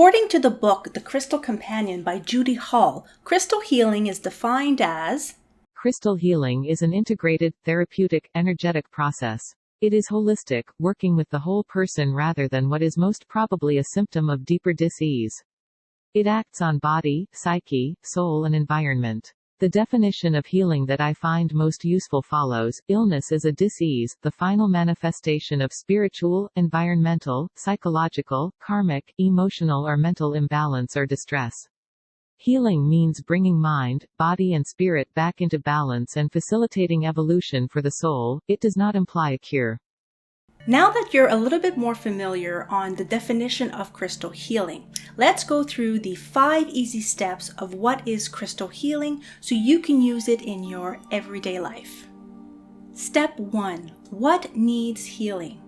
According to the book, The Crystal Companion by Judy Hall, crystal healing is defined as crystal healing is an integrated, therapeutic, energetic process. It is holistic, working with the whole person rather than what is most probably a symptom of deeper dis-ease. It acts on body, psyche, soul and environment. The definition of healing that I find most useful follows: illness is a dis-ease, the final manifestation of spiritual, environmental, psychological, karmic, emotional or mental imbalance or distress. Healing means bringing mind, body and spirit back into balance and facilitating evolution for the soul. It does not imply a cure. Now that you're a little bit more familiar on the definition of crystal healing, let's go through the 5 easy steps of what is crystal healing so you can use it in your everyday life. Step 1. What needs healing?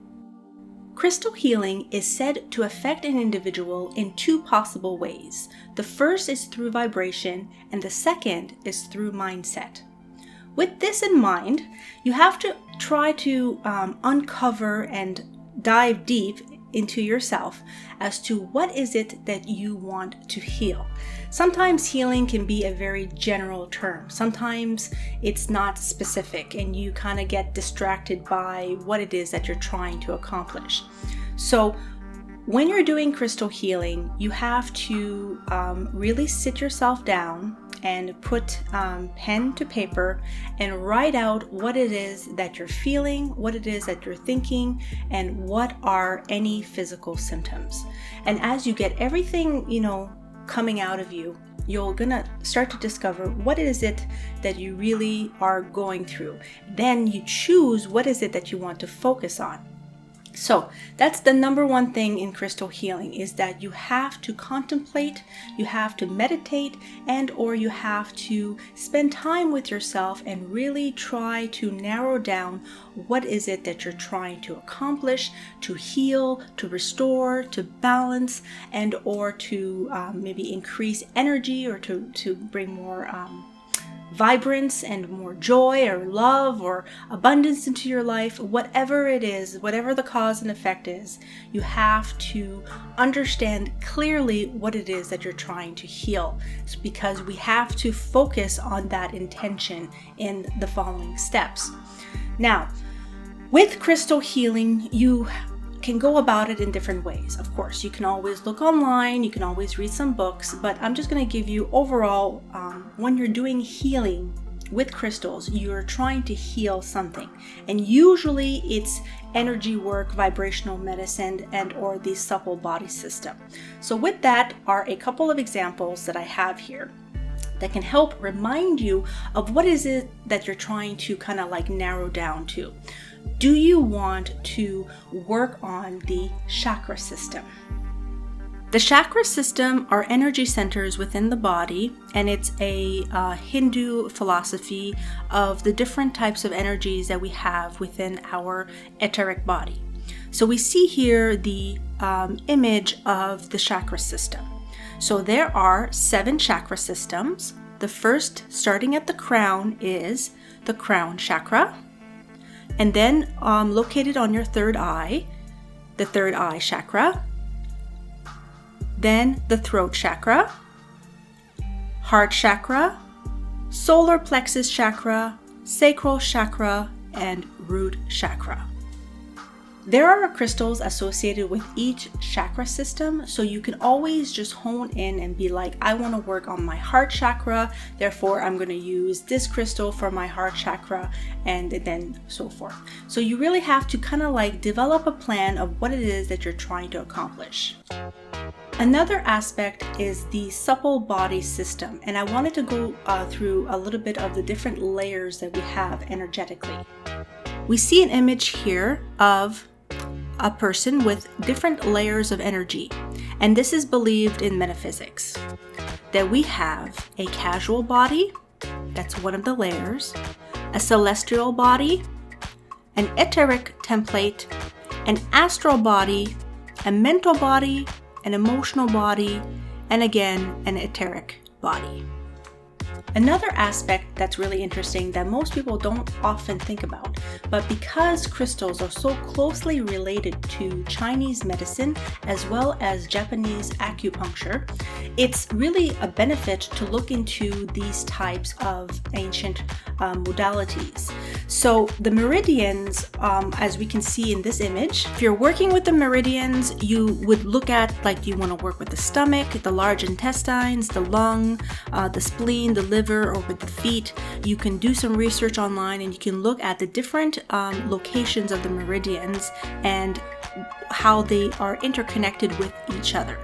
Crystal healing is said to affect an individual in 2 possible ways. The first is through vibration, and the second is through mindset. With this in mind, you have to try to uncover and dive deep into yourself as to what is it that you want to heal. Sometimes healing can be a very general term. Sometimes it's not specific and you kind of get distracted by what it is that you're trying to accomplish. So when you're doing crystal healing, you have to really sit yourself down and put pen to paper and write out what it is that you're feeling, what it is that you're thinking, and what are any physical symptoms. And as you get everything, coming out of you, you're gonna start to discover what is it that you really are going through. Then you choose what is it that you want to focus on. So that's the number one thing in crystal healing, is that you have to contemplate, you have to meditate, and or you have to spend time with yourself and really try to narrow down what is it that you're trying to accomplish, to heal, to restore, to balance, and or to maybe increase energy or to bring more vibrance and more joy or love or abundance into your life. Whatever it is, whatever the cause and effect is, you have to understand clearly what it is that you're trying to heal. It's because we have to focus on that intention in the following steps. Now, with crystal healing, you can go about it in different ways. Of course, you can always look online, you can always read some books, but I'm just going to give you overall, when you're doing healing with crystals, you're trying to heal something. And usually it's energy work, vibrational medicine, and or the supple body system. So with that are a couple of examples that I have here that can help remind you of what is it that you're trying to kind of like narrow down to. Do you want to work on the chakra system? The chakra system are energy centers within the body, and it's a Hindu philosophy of the different types of energies that we have within our etheric body. So we see here the image of the chakra system. So there are 7 chakra systems. The first, starting at the crown, is the crown chakra. And then located on your third eye, the third eye chakra. Then the throat chakra, heart chakra, solar plexus chakra, sacral chakra, and root chakra. There are crystals associated with each chakra system, so you can always just hone in and be like, I want to work on my heart chakra, therefore I'm going to use this crystal for my heart chakra, and then so forth. So you really have to kind of like develop a plan of what it is that you're trying to accomplish. Another aspect is the supple body system, and I wanted to go through a little bit of the different layers that we have energetically. We see an image here of a person with different layers of energy, and this is believed in metaphysics, that we have a casual body, that's one of the layers, a celestial body, an etheric template, an astral body, a mental body, an emotional body, and again, an etheric body. Another aspect that's really interesting that most people don't often think about But because crystals are so closely related to Chinese medicine as well as Japanese acupuncture, it's really a benefit to look into these types of ancient modalities. So the meridians, as we can see in this image, if you're working with the meridians, you would look at, like, do you want to work with the stomach, the large intestines, the lung, the spleen, the liver, or with the feet? You can do some research online and you can look at the different locations of the meridians and how they are interconnected with each other.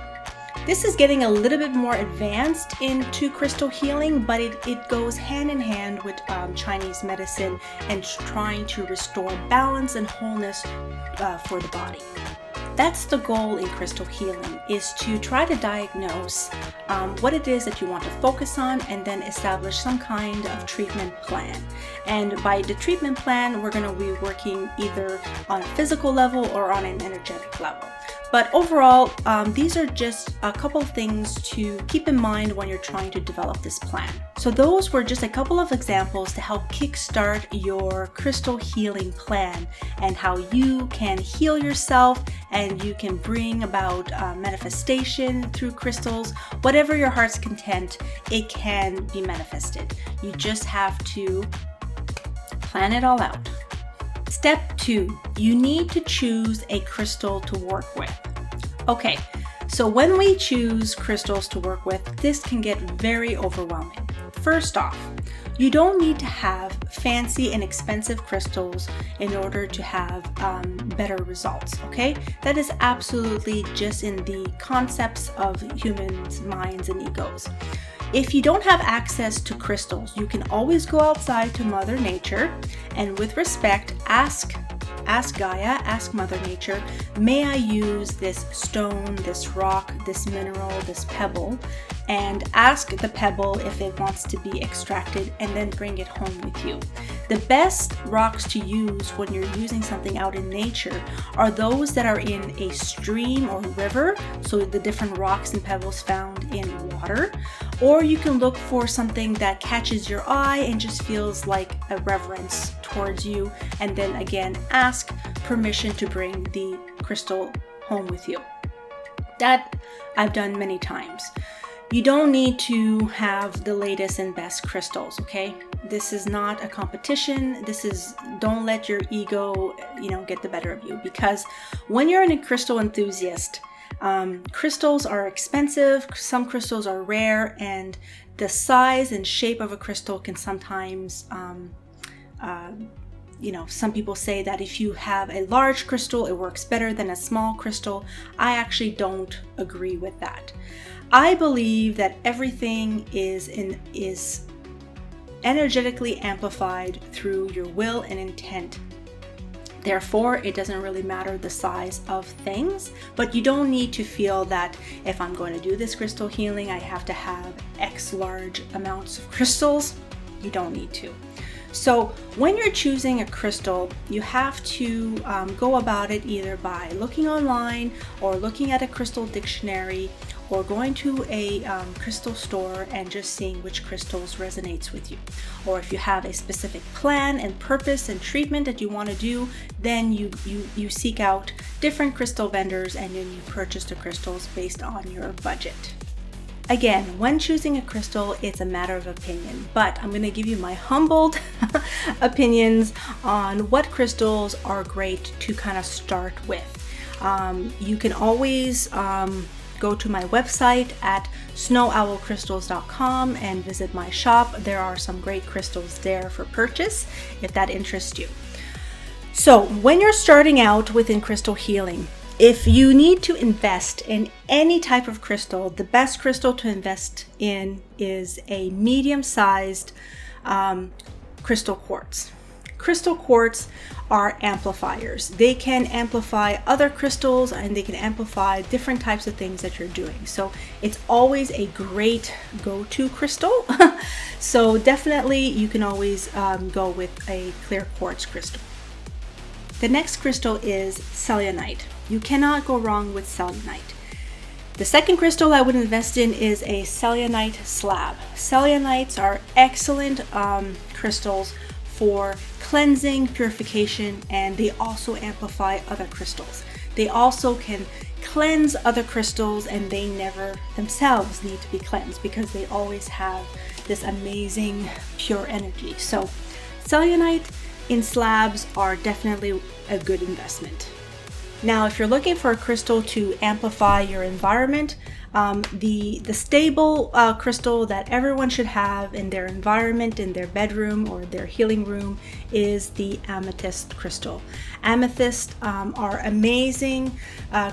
This is getting a little bit more advanced into crystal healing, but it goes hand in hand with Chinese medicine and trying to restore balance and wholeness for the body. That's the goal in crystal healing, is to try to diagnose what it is that you want to focus on and then establish some kind of treatment plan. And by the treatment plan, we're going to be working either on a physical level or on an energetic level. But overall, these are just a couple of things to keep in mind when you're trying to develop this plan. So those were just a couple of examples to help kickstart your crystal healing plan and how you can heal yourself and you can bring about manifestation through crystals. Whatever your heart's content, it can be manifested. You just have to plan it all out. Step 2, you need to choose a crystal to work with. Okay, so when we choose crystals to work with, this can get very overwhelming. First off, you don't need to have fancy and expensive crystals in order to have better results, okay? That is absolutely just in the concepts of humans' minds and egos. If you don't have access to crystals, you can always go outside to Mother Nature and with respect, ask Gaia, ask Mother Nature, may I use this stone, this rock, this mineral, this pebble, and ask the pebble if it wants to be extracted and then bring it home with you. The best rocks to use when you're using something out in nature are those that are in a stream or river, so the different rocks and pebbles found in water, or you can look for something that catches your eye and just feels like a reverence towards you, and then again ask permission to bring the crystal home with you. That I've done many times. You don't need to have the latest and best crystals, okay? This is not a competition. Don't let your ego, get the better of you, because when you're a crystal enthusiast, crystals are expensive, some crystals are rare, and the size and shape of a crystal can sometimes, some people say that if you have a large crystal, it works better than a small crystal. I actually don't agree with that. I believe that everything is energetically amplified through your will and intent. Therefore, it doesn't really matter the size of things, but you don't need to feel that if I'm going to do this crystal healing, I have to have X large amounts of crystals. You don't need to. So when you're choosing a crystal, you have to go about it either by looking online or looking at a crystal dictionary or going to a crystal store and just seeing which crystals resonates with you. Or if you have a specific plan and purpose and treatment that you want to do, then you seek out different crystal vendors and then you purchase the crystals based on your budget. Again, when choosing a crystal, it's a matter of opinion, but I'm going to give you my humbled opinions on what crystals are great to kind of start with. You can always go to my website at snowowlcrystals.com and visit my shop. There are some great crystals there for purchase if that interests you. So when you're starting out within crystal healing, if you need to invest in any type of crystal, the best crystal to invest in is a medium-sized crystal quartz. Crystal quartz are amplifiers. They can amplify other crystals and they can amplify different types of things that you're doing. So it's always a great go-to crystal. So definitely you can always go with a clear quartz crystal. The next crystal is selenite. You cannot go wrong with selenite. The second crystal I would invest in is a selenite slab. Selenites are excellent crystals for cleansing, purification, and they also amplify other crystals. They also can cleanse other crystals, and they never themselves need to be cleansed because they always have this amazing pure energy. So cellulite in slabs are definitely a good investment. Now, if you're looking for a crystal to amplify your environment, the stable crystal that everyone should have in their environment, in their bedroom or their healing room, is the amethyst crystal. Amethysts are amazing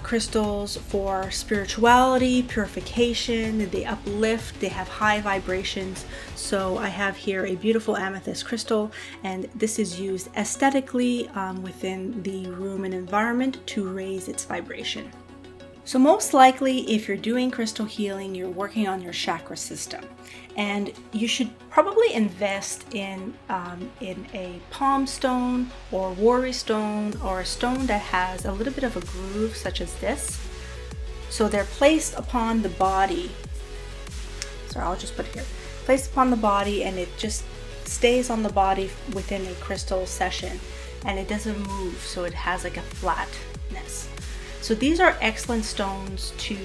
crystals for spirituality, purification. They uplift, they have high vibrations. So I have here a beautiful amethyst crystal, and this is used aesthetically within the room and environment to raise its vibration. So most likely, if you're doing crystal healing, you're working on your chakra system, and you should probably invest in a palm stone or worry stone, or a stone that has a little bit of a groove, such as this. So they're placed upon the body. So I'll just put it here. Placed upon the body, and it just stays on the body within a crystal session, and it doesn't move, so it has like a flatness. So these are excellent stones to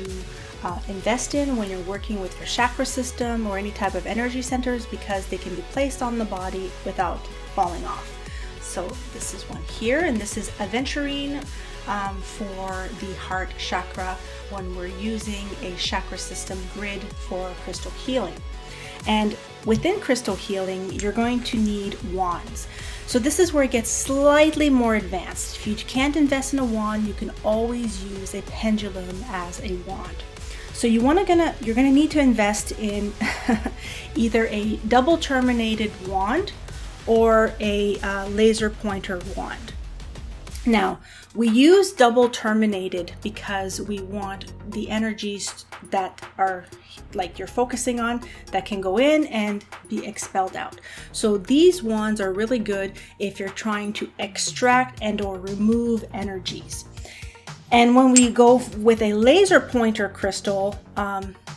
invest in when you're working with your chakra system or any type of energy centers, because they can be placed on the body without falling off. So this is one here, and this is aventurine for the heart chakra when we're using a chakra system grid for crystal healing. And within crystal healing, you're going to need wands. So this is where it gets slightly more advanced. If you can't invest in a wand, you can always use a pendulum as a wand. So you're gonna need to invest in either a double terminated wand or a laser pointer wand. Now, we use double terminated because we want the energies that are like you're focusing on that can go in and be expelled out. So these wands are really good if you're trying to extract and or remove energies. And when we go with a laser pointer crystal,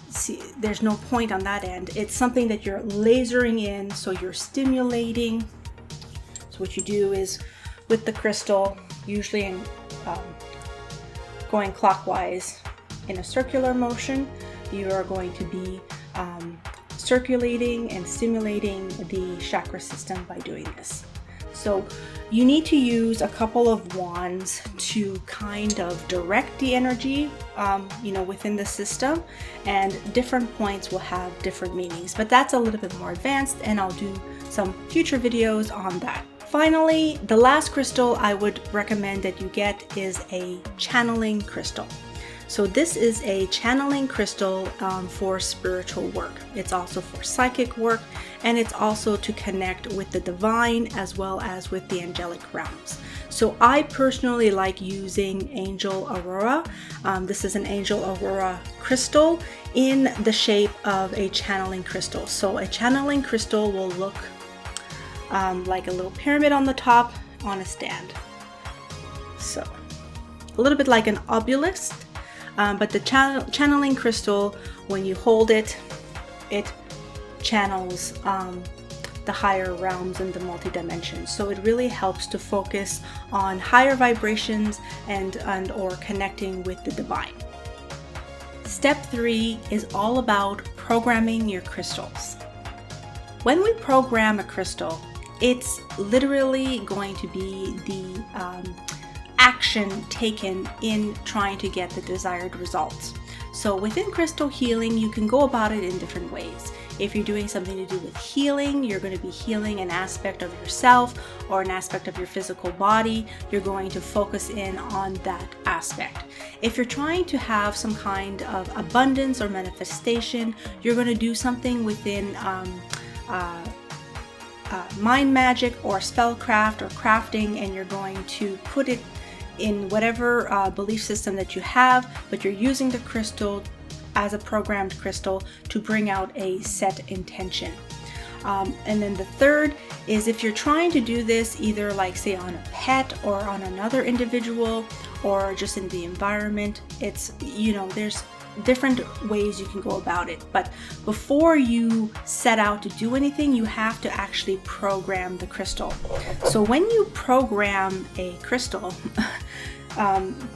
see, there's no point on that end. It's something that you're lasering in, so you're stimulating. So what you do is with the crystal, usually in going clockwise in a circular motion, you are going to be circulating and stimulating the chakra system by doing this. So you need to use a couple of wands to kind of direct the energy, within the system, and different points will have different meanings, but that's a little bit more advanced, and I'll do some future videos on that. Finally, the last crystal I would recommend that you get is a channeling crystal. So this is a channeling crystal for spiritual work. It's also for psychic work, and it's also to connect with the divine as well as with the angelic realms. So I personally like using Angel Aurora. This is an Angel Aurora crystal in the shape of a channeling crystal. So a channeling crystal will look like a little pyramid on the top on a stand. So a little bit like an obelisk. But the channeling crystal, when you hold it, it channels the higher realms and the multi-dimensions. So it really helps to focus on higher vibrations and or connecting with the divine. Step 3 is all about programming your crystals. When we program a crystal, it's literally going to be the action taken in trying to get the desired results. So within crystal healing, you can go about it in different ways. If you're doing something to do with healing, you're going to be healing an aspect of yourself or an aspect of your physical body. You're going to focus in on that aspect. If you're trying to have some kind of abundance or manifestation, you're going to do something within mind magic or spellcraft or crafting, and you're going to put it in whatever belief system that you have, but you're using the crystal as a programmed crystal to bring out a set intention. And then the third is if you're trying to do this either like say on a pet or on another individual or just in the environment, it's, there's different ways you can go about it. But before you set out to do anything, you have to actually program the crystal. So when you program a crystal,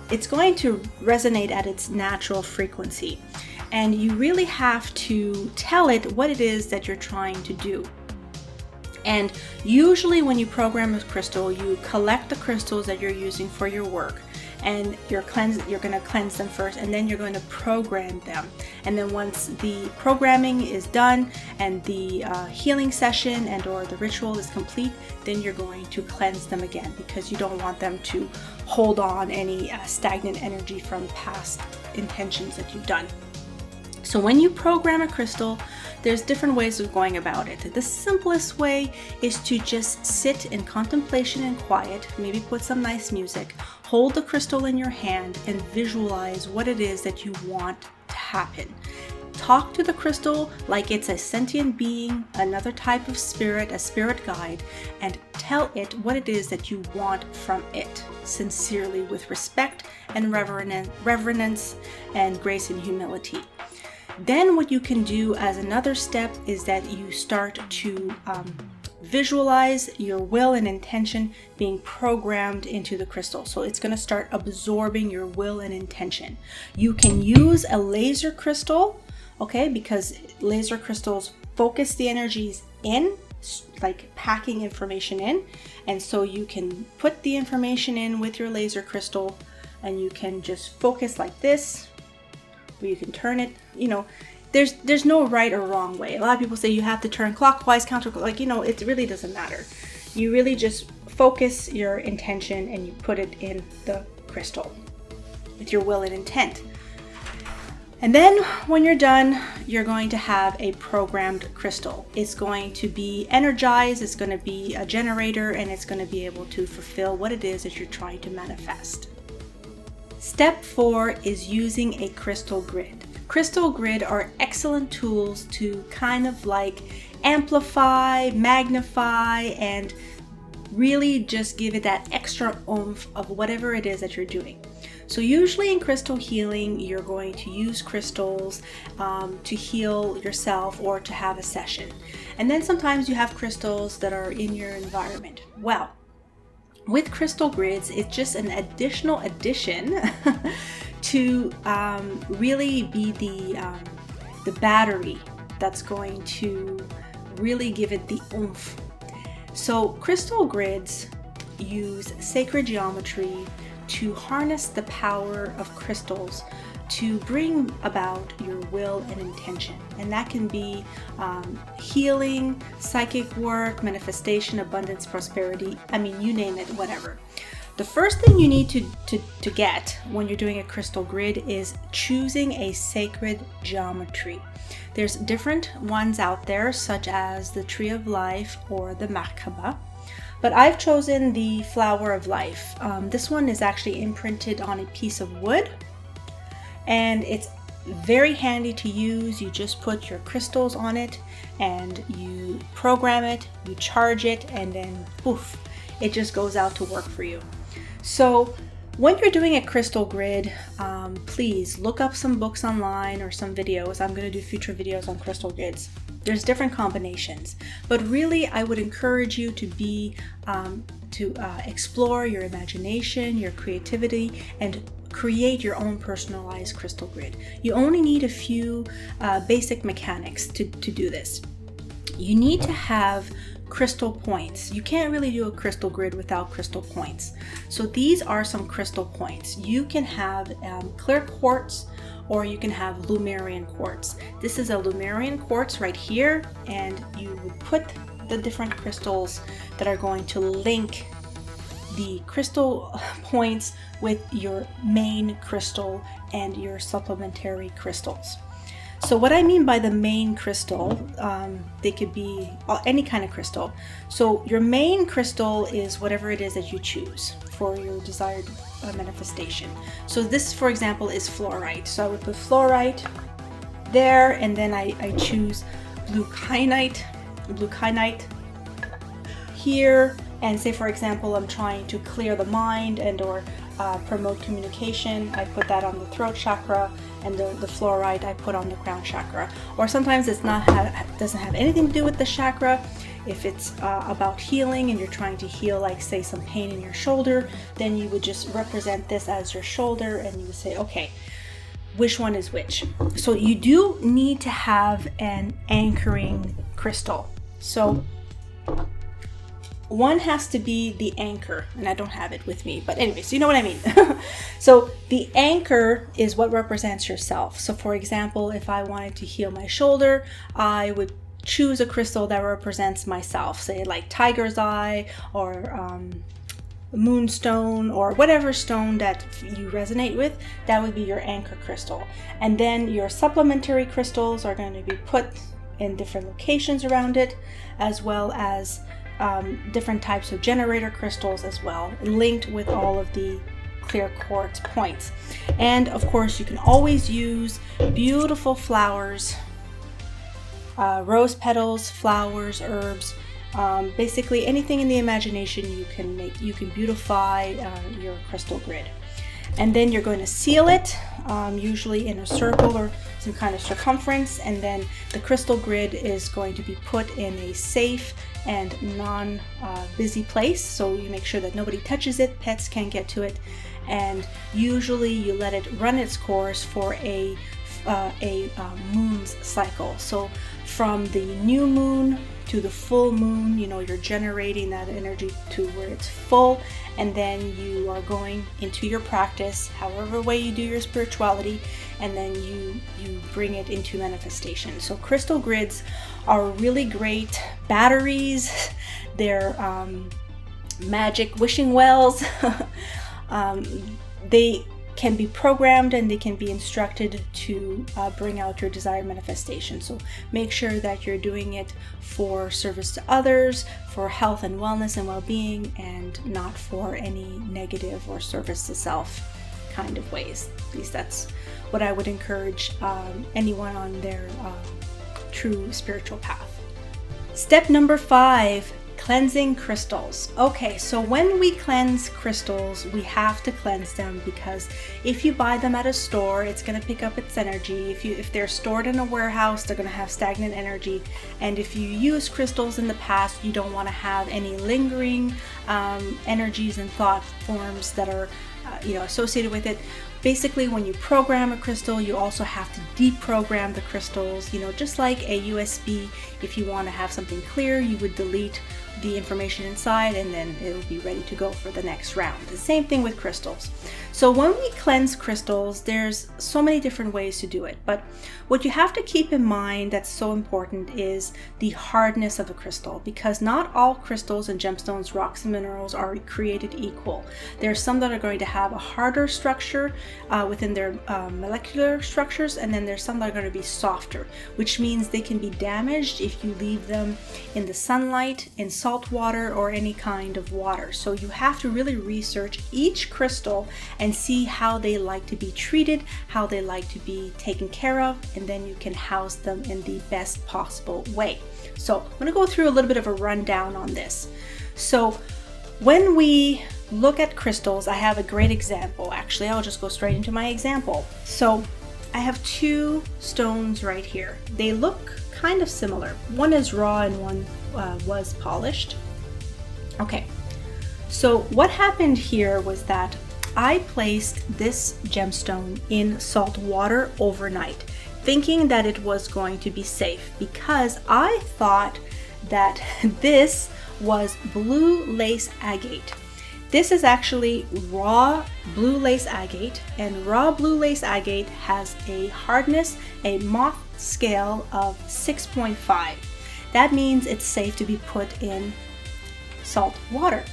it's going to resonate at its natural frequency. And you really have to tell it what it is that you're trying to do. And usually when you program a crystal, you collect the crystals that you're using for your work, and you're going to cleanse them first, and then you're going to program them. And then once the programming is done and the healing session and or the ritual is complete, then you're going to cleanse them again, because you don't want them to hold on any stagnant energy from past intentions that you've done. So when you program a crystal, there's different ways of going about it. The simplest way is to just sit in contemplation and quiet, maybe put some nice music, hold the crystal in your hand and visualize what it is that you want to happen. Talk to the crystal like it's a sentient being, another type of spirit, a spirit guide, and tell it what it is that you want from it, sincerely, with respect and reverence and grace and humility. Then what you can do as another step is that you start to visualize your will and intention being programmed into the crystal. So it's going to start absorbing your will and intention. You can use a laser crystal, okay, because laser crystals focus the energies in, like packing information in. And so you can put the information in with your laser crystal, and you can just focus like this, or you can turn it, there's no right or wrong way. A lot of people say you have to turn clockwise, counterclockwise, it really doesn't matter. You really just focus your intention and you put it in the crystal with your will and intent. And then when you're done, you're going to have a programmed crystal. It's going to be energized, it's going to be a generator, and it's going to be able to fulfill what it is that you're trying to manifest. Step 4 is using a crystal grid. Crystal grid are excellent tools to kind of like amplify, magnify, and really just give it that extra oomph of whatever it is that you're doing. So usually in crystal healing, you're going to use crystals to heal yourself or to have a session. And then sometimes you have crystals that are in your environment. Well, with crystal grids, it's just an additional addition to really be the battery that's going to really give it the oomph. So crystal grids use sacred geometry to harness the power of crystals to bring about your will and intention. And that can be healing, psychic work, manifestation, abundance, prosperity, you name it, whatever. The first thing you need to get when you're doing a crystal grid is choosing a sacred geometry. There's different ones out there, such as the Tree of Life or the Merkaba. But I've chosen the Flower of Life. This one is actually imprinted on a piece of wood, and it's very handy to use. You just put your crystals on it and you program it, you charge it, and then poof, it just goes out to work for you. So when you're doing a crystal grid, please look up some books online or some videos. I'm going to do future videos on crystal grids. There's different combinations, but really I would encourage you to explore your imagination, your creativity, and create your own personalized crystal grid. You only need a few basic mechanics to do this. You need to have crystal points. You can't really do a crystal grid without crystal points. So these are some crystal points. You can have clear quartz, or you can have Lemurian quartz. This is a Lemurian quartz right here, and you would put the different crystals that are going to link the crystal points with your main crystal and your supplementary crystals. So what I mean by the main crystal, they could be any kind of crystal. So your main crystal is whatever it is that you choose for your desired manifestation. So this, for example, is fluorite. So I would put fluorite there, and then I choose blue kyanite here, And say, for example, I'm trying to clear the mind and or promote communication, I put that on the throat chakra, and the fluorite I put on the crown chakra. Or sometimes it's not doesn't have anything to do with the chakra. If it's about healing and you're trying to heal, like say some pain in your shoulder, then you would just represent this as your shoulder, and you would say, okay, which one is which? So you do need to have an anchoring crystal. So one has to be the anchor, and I don't have it with me, but anyways, you know what I mean. So the anchor is what represents yourself. So for example, if I wanted to heal my shoulder, I would choose a crystal that represents myself, say like tiger's eye or moonstone or whatever stone that you resonate with. That would be your anchor crystal. And then your supplementary crystals are going to be put in different locations around it, as well as different types of generator crystals as well, linked with all of the clear quartz points. And of course, you can always use beautiful flowers, rose petals, flowers, herbs, basically anything in the imagination you can make. You can beautify your crystal grid. And then you're going to seal it, usually in a circle or some kind of circumference, and then the crystal grid is going to be put in a safe and non-busy place, so you make sure that nobody touches it, pets can't get to it, and usually you let it run its course for a moon's cycle. So from the new moon to the full moon, you know, you're generating that energy to where it's full, and then you are going into your practice, however way you do your spirituality, and then you bring it into manifestation. So crystal grids are really great batteries. They're magic wishing wells. They can be programmed and they can be instructed to bring out your desired manifestation. So make sure that you're doing it for service to others, for health and wellness and well-being, and not for any negative or service to self kind of ways. At least that's what I would encourage anyone on their true spiritual path. Step number 5, cleansing crystals. Okay, so when we cleanse crystals, we have to cleanse them, because if you buy them at a store, it's going to pick up its energy. If they're stored in a warehouse, they're going to have stagnant energy. And if you use crystals in the past, you don't want to have any lingering energies and thought forms that are associated with it. Basically, when you program a crystal, you also have to deprogram the crystals. Just like a USB, if you want to have something clear, you would delete the information inside and then it'll be ready to go for the next round. The same thing with crystals. So when we cleanse crystals, there's so many different ways to do it, but what you have to keep in mind that's so important is the hardness of a crystal, because not all crystals and gemstones, rocks and minerals are created equal. There are some that are going to have a harder structure within their molecular structures, and then there's some that are going to be softer, which means they can be damaged if you leave them in the sunlight, in salt water, or any kind of water. So you have to really research each crystal and see how they like to be treated, how they like to be taken care of, and then you can house them in the best possible way. So I'm going to go through a little bit of a rundown on this. So when we look at crystals, I have a great example. Actually, I'll just go straight into my example. So I have two stones right here. They look kind of similar. One is raw and one was polished. Okay, so what happened here was that I placed this gemstone in salt water overnight, thinking that it was going to be safe, because I thought that this was blue lace agate. This is actually raw blue lace agate, and raw blue lace agate has a hardness, a moth scale of 6.5. That means it's safe to be put in salt water.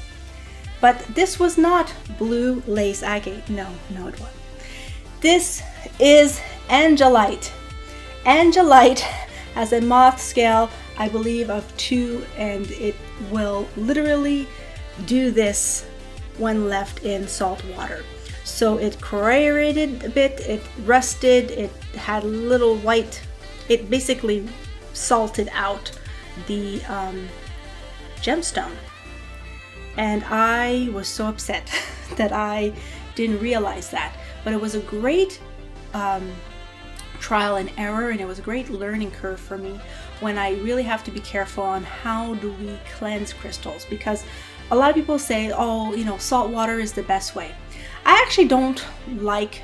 But this was not blue lace agate. No, it wasn't. This is angelite. Angelite has a moth scale, I believe, of 2, and it will literally do this when left in salt water. So it corrorated a bit, it rusted, it had a little white, it basically salted out the gemstone. And I was so upset that I didn't realize that. But it was a great trial and error, and it was a great learning curve for me when I really have to be careful on how do we cleanse crystals, because a lot of people say, oh, you know, salt water is the best way. I actually don't like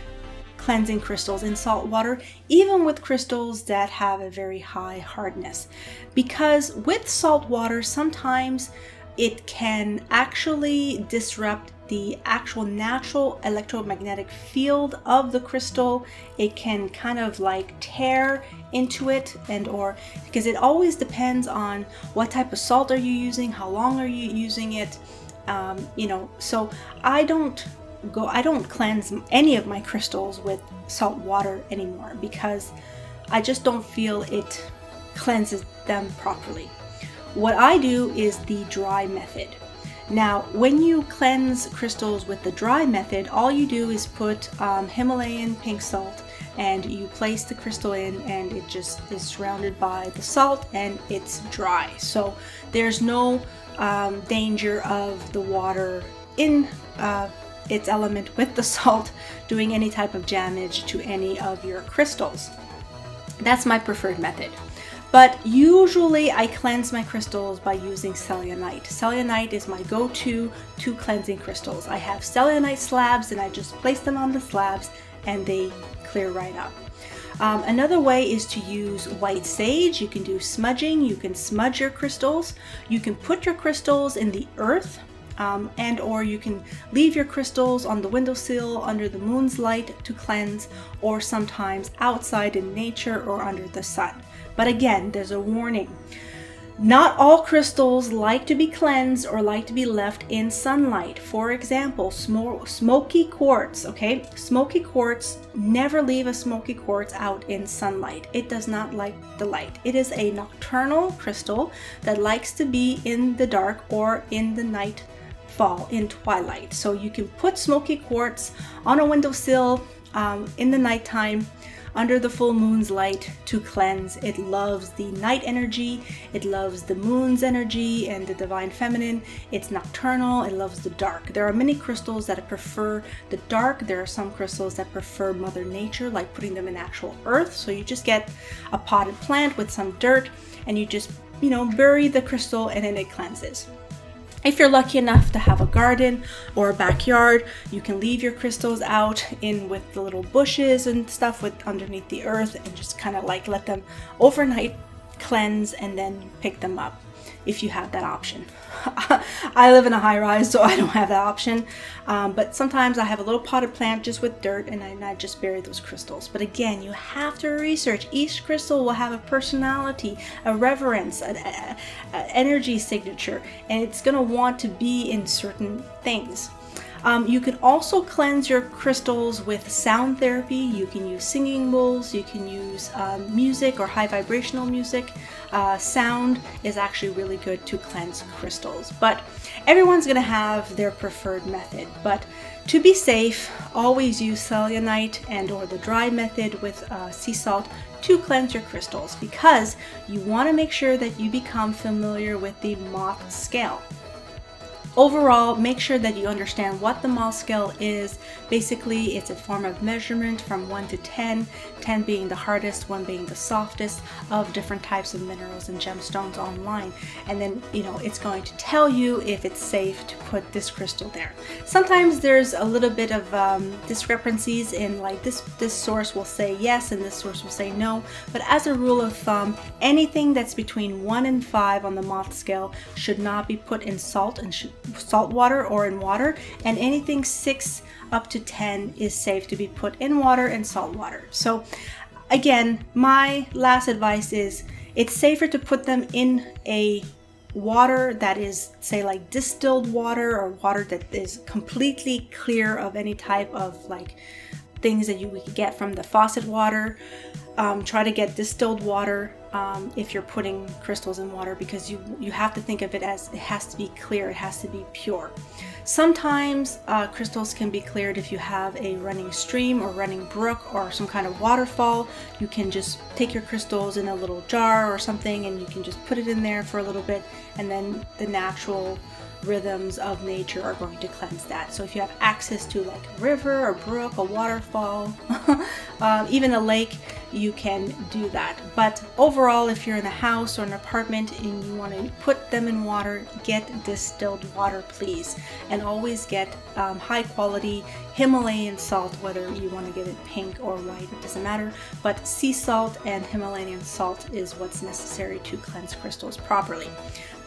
cleansing crystals in salt water, even with crystals that have a very high hardness, because with salt water sometimes it can actually disrupt the actual natural electromagnetic field of the crystal. It can kind of like tear into it, and or because it always depends on what type of salt are you using, how long are you using it, you know. So I don't cleanse any of my crystals with salt water anymore, because I just don't feel it cleanses them properly. What I do is the dry method. Now, when you cleanse crystals with the dry method, all you do is put Himalayan pink salt, and you place the crystal in, and it just is surrounded by the salt, and it's dry. So there's no danger of the water in its element with the salt doing any type of damage to any of your crystals. That's my preferred method. But usually I cleanse my crystals by using selenite. Selenite is my go-to to cleansing crystals. I have selenite slabs, and I just place them on the slabs and they clear right up. Another way is to use white sage. You can do smudging. You can smudge your crystals. You can put your crystals in the earth, and or you can leave your crystals on the windowsill under the moon's light to cleanse, or sometimes outside in nature or under the sun. But again, there's a warning. Not all crystals like to be cleansed or like to be left in sunlight. For example, smoky quartz, okay? Smoky quartz, never leave a smoky quartz out in sunlight. It does not like the light. It is a nocturnal crystal that likes to be in the dark or in the nightfall, in twilight. So you can put smoky quartz on a windowsill in the nighttime, under the full moon's light, to cleanse. It loves the night energy, it loves the moon's energy and the divine feminine. It's nocturnal, it loves the dark. There are many crystals that prefer the dark. There are some crystals that prefer Mother Nature, like putting them in actual earth. So you just get a potted plant with some dirt, and you just, you know, bury the crystal, and then it cleanses. If you're lucky enough to have a garden or a backyard, you can leave your crystals out in with the little bushes and stuff with underneath the earth, and just kind of like let them overnight cleanse and then pick them up if you have that option. I live in a high-rise, so I don't have that option, but sometimes I have a little potted plant just with dirt, and I just bury those crystals. But again, you have to research. Each crystal will have a personality, a reverence, an energy signature, and it's going to want to be in certain things. You can also cleanse your crystals with sound therapy. You can use singing bowls, you can use music or high vibrational music. Sound is actually really good to cleanse crystals, but everyone's going to have their preferred method. But to be safe, always use selenite and or the dry method with sea salt to cleanse your crystals, because you want to make sure that you become familiar with the moth scale. Overall, make sure that you understand what the moth scale is. Basically, it's a form of measurement from 1 to 10, 10 being the hardest, 1 being the softest, of different types of minerals and gemstones online. And then, you know, it's going to tell you if it's safe to put this crystal there. Sometimes there's a little bit of discrepancies in, like, this source will say yes and this source will say no. But as a rule of thumb, anything that's between 1 and 5 on the moth scale should not be put in salt water or in water, and anything 6 up to 10 is safe to be put in water and salt water. So again, my last advice is it's safer to put them in a water that is, say, like distilled water, or water that is completely clear of any type of like things that you would get from the faucet water. Try to get distilled water if you're putting crystals in water, because you have to think of it as it has to be clear, it has to be pure. Sometimes crystals can be cleared if you have a running stream or running brook or some kind of waterfall. You can just take your crystals in a little jar or something, and you can just put it in there for a little bit, and then the natural rhythms of nature are going to cleanse that. So if you have access to like a river, a brook, a waterfall, even a lake, you can do that. But overall, if you're in a house or an apartment and you want to put them in water, get distilled water, please. And always get high quality Himalayan salt, whether you want to get it pink or white, it doesn't matter. But sea salt and Himalayan salt is what's necessary to cleanse crystals properly.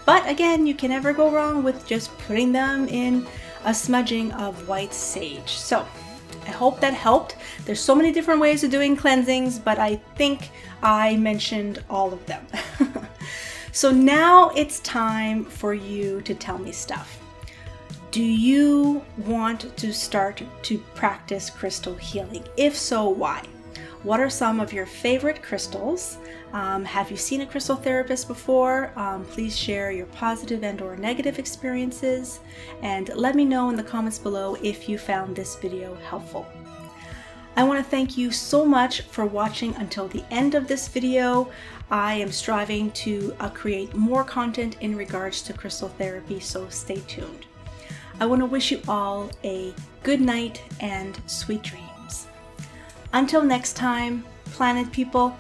But again, you can never go wrong with just putting them in a smudging of white sage. So I hope that helped. There's so many different ways of doing cleansings, but I think I mentioned all of them. So now it's time for you to tell me stuff. Do you want to start to practice crystal healing? If so, why? What are some of your favorite crystals? Have you seen a crystal therapist before? Please share your positive and/or negative experiences, and let me know in the comments below if you found this video helpful. I want to thank you so much for watching until the end of this video. I am striving to create more content in regards to crystal therapy, so stay tuned. I want to wish you all a good night and sweet dreams. Until next time, planet people,